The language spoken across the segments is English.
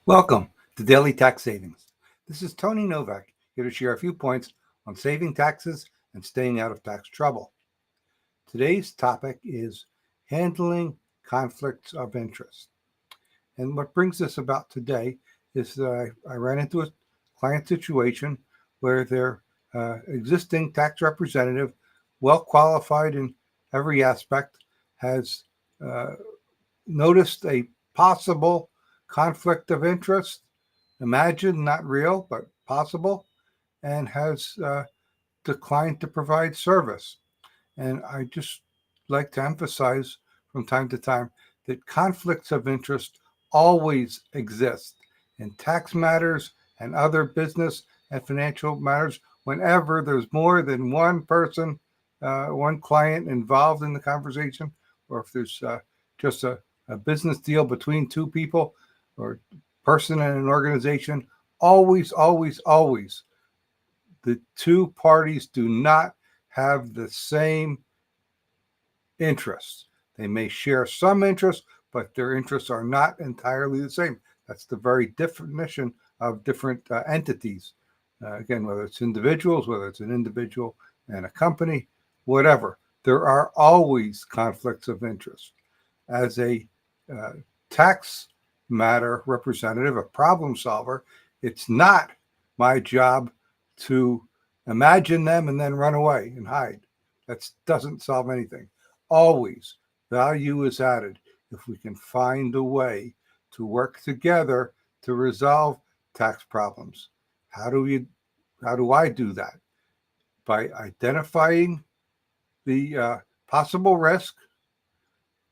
Welcome to Daily Tax Savings. This is Tony Novak here to share a few points on saving taxes and staying out of tax trouble. Today's topic is handling conflicts of interest. And what brings this about today is that I ran into a client situation where their existing tax representative, well qualified in every aspect, has uh, noticed a possible conflict of interest. Imagine, not real, but possible, and has declined to provide service. And I just like to emphasize from time to time that conflicts of interest always exist in tax matters and other business and financial matters. Whenever there's more than one person, one client involved in the conversation, or if there's just a business deal between two people or person and an organization, always, the two parties do not have the same interests. They may share some interests, but their interests are not entirely the same. That's the very definition of different entities. Again, whether it's individuals, whether it's an individual and a company, whatever, there are always conflicts of interest. As a uh, tax matter representative, a problem solver, it's not my job to imagine them and then run away and hide. That doesn't solve anything. Always value is added if we can find a way to work together to resolve tax problems. How do we how do I do that? By identifying the possible risk,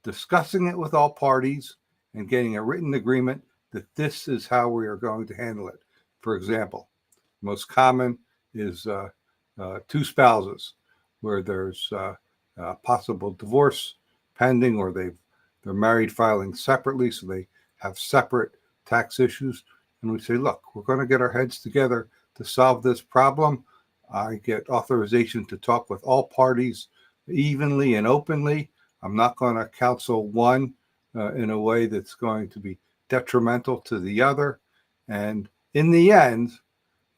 discussing it with all parties, and getting a written agreement that this is how we are going to handle it. For example, most common is two spouses where there's possible divorce pending, or they're married filing separately, so they have separate tax issues. And we say, look, we're going to get our heads together to solve this problem. I get authorization to talk with all parties evenly and openly. I'm not going to counsel one in a way that's going to be detrimental to the other. And in the end,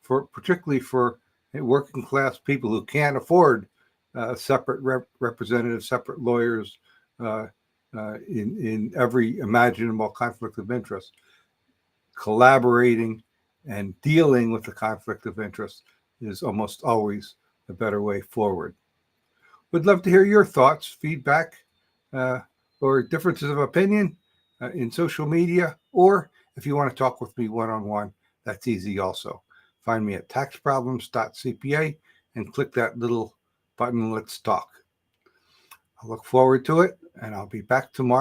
particularly for working class people who can't afford separate representatives, separate lawyers in every imaginable conflict of interest, collaborating and dealing with the conflict of interest is almost always a better way forward. Would love to hear your thoughts, feedback, uh, or differences of opinion in social media, or if you want to talk with me one-on-one, that's easy also. Find me at taxproblems.cpa and click that little button, Let's Talk. I look forward to it, and I'll be back tomorrow.